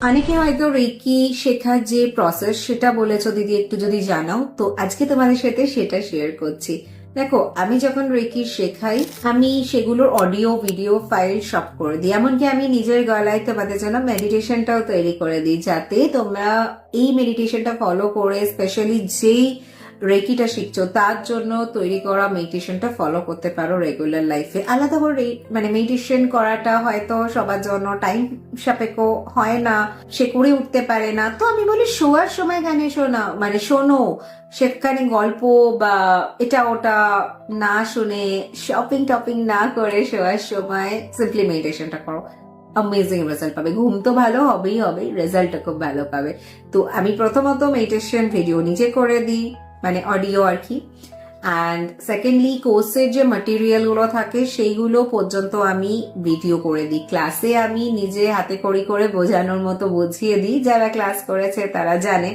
অনেকে হয়তো রেকি শেখার যে প্রসেস সেটা বলেছো দিদি একটু যদি জানাও তো আজকে তোমাদের সাথে সেটা শেয়ার করছি। দেখো, আমি যখন রেকি শেখাই আমি সেগুলোর অডিও ভিডিও ফাইল সব করে দিই, এমনকি আমি নিজের গলায় তোমাদের জন্য মেডিটেশনটাও তৈরি করে দিই, যাতে তোমরা এই মেডিটেশনটা ফলো করে স্পেশালি যেই রেকিটা শিখছো তার জন্য তৈরি করা মেডিটেশনটা ফলো করতে পারো রেগুলার লাইফে। আলাদা করে মানে মেডিটেশন করাটা হয়তো সবার জন্য টাইম সাপেক্ষ হয় না, সে করে উঠতে পারে না, তো আমি বলি শোয়ার সময় গানে শোনা মানে শোনো, সেখানে গল্প বা এটা ওটা না শুনে শপিং টপিং না করে শোয়ার সময় সিম্পলি মেডিটেশনটা করো, অ্যামেজিং রেজাল্ট পাবে। ঘুম তো ভালো হবেই হবে, রেজাল্টটা খুব ভালো পাবে। তো আমি প্রথমত মেডিটেশন ভিডিও নিজে করে দিই, মানে অডিও আর কি। অ্যান্ড সেকেন্ডলি কোর্সের যে ম্যাটেরিয়াল গুলো থাকে সেইগুলো পর্যন্ত আমি ভিডিও করে দিই। ক্লাসে আমি নিজে হাতে খড়ি করে বোঝানোর মতো বুঝিয়ে দিই, যারা ক্লাস করেছে তারা জানে।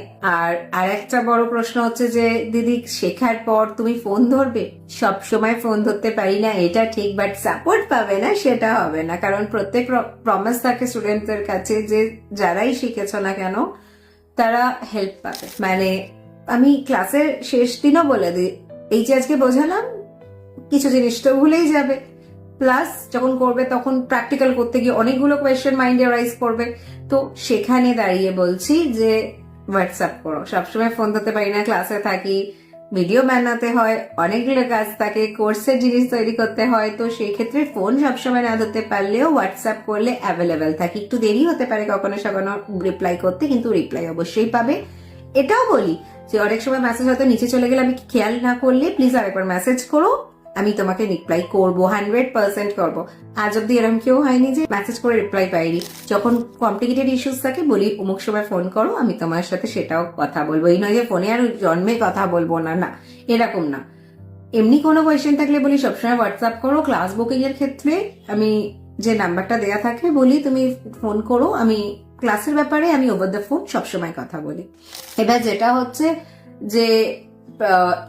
আর একটা বড় প্রশ্ন হচ্ছে যে দিদি শেখার পর তুমি ফোন ধরবে? সব সময় ফোন ধরতে পারি না এটা ঠিক, বাট সাপোর্ট পাবে না সেটা হবে না, কারণ প্রত্যেক প্রমিস থাকে স্টুডেন্টদের কাছে যে যারাই শিখেছ না কেন তারা হেল্প পাবে। মানে আমি ক্লাসের শেষ দিনও বলে দিই, এই যে আজকে বোঝালাম কিছু জিনিস তো ভুলেই যাবে, প্লাস যখন করবে তখন প্র্যাকটিক্যাল করতে গিয়ে অনেকগুলো কোয়েশ্চেন মাইন্ডে রাইজ করবে, তো সেখানে দাঁড়িয়ে বলছি যে হোয়াটসঅ্যাপ করো। সবসময় ফোন ধরতে পারি না, ক্লাসে থাকি, ভিডিও বানাতে হয়, অনেকগুলো কাজ থাকে, কোর্সের জিনিস তৈরি করতে হয়, তো সেই ক্ষেত্রে ফোন সবসময় না ধরতে পারলেও হোয়াটসঅ্যাপ করলে অ্যাভেলেবেল থাকি। একটু দেরি হতে পারে কখনো সখনো রিপ্লাই করতে, কিন্তু রিপ্লাই অবশ্যই পাবে। এটাও বলি যে অনেক সময় মেসেজ হয়তো নিচে চলে গেলে আমি খেয়াল না করলে প্লিজ আরেকবার মেসেজ করো, আমি তোমাকে রিপ্লাই করবো, 100% করবো। আজ অব্দি এরকম কেউ হয়নি যে মেসেজ করে রিপ্লাই পাইনি। যখন কমপ্লিকেটেড ইস্যুস থাকে বলি অমুক সময় ফোন করো, আমি তোমার সাথে সেটাও কথা বলবো। এই নয় যে ফোনে আর জন্মে কথা বলবো না, না এরকম না। এমনি কোনো কোয়েশ্চেন থাকলে বলি সবসময় হোয়াটসঅ্যাপ করো। ক্লাস বুকিং এর ক্ষেত্রে আমি যে নাম্বারটা দেয়া থাকে বলি তুমি ফোন করো, আমি ক্লাসের ব্যাপারে আমি ওভার দ্য ফোন সবসময় কথা বলি। এবার যেটা হচ্ছে যে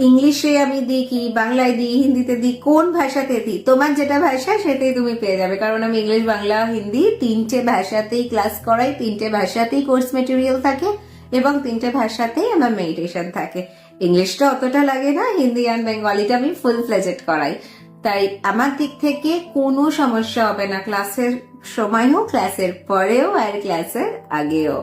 ইংলিশে আমি দিই কি বাংলায় দিই হিন্দিতে দিই কোন ভাষাতে দিই, তোমার যেটা ভাষা সেটাই তুমি পেয়ে যাবে, কারণ আমি ইংলিশ বাংলা হিন্দি 3টে ভাষাতেই ক্লাস করাই, 3টে ভাষাতেই কোর্স মেটেরিয়াল থাকে এবং 3টে ভাষাতেই আমার মেডিটেশন থাকে। ইংলিশটা অতটা লাগে না, হিন্দি আর বেঙ্গলিটা আমি ফুল ফ্লেজেড করাই, তাই আমার দিক থেকে কোনো সমস্যা হবে না ক্লাসের সময়ও, ক্লাসের পরেও আর ক্লাসের আগেও।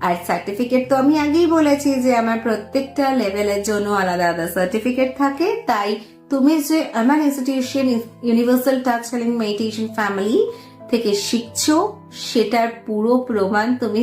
আর সার্টিফিকেট তো আমি আগেই বলেছি যে আমার প্রত্যেকটা লেভেলের জন্য আলাদা আলাদা সার্টিফিকেট থাকে, তাই তুমি যে আমার institution universal touch healing meditation family থেকে শিখছো সেটার পুরো প্রমাণ তুমি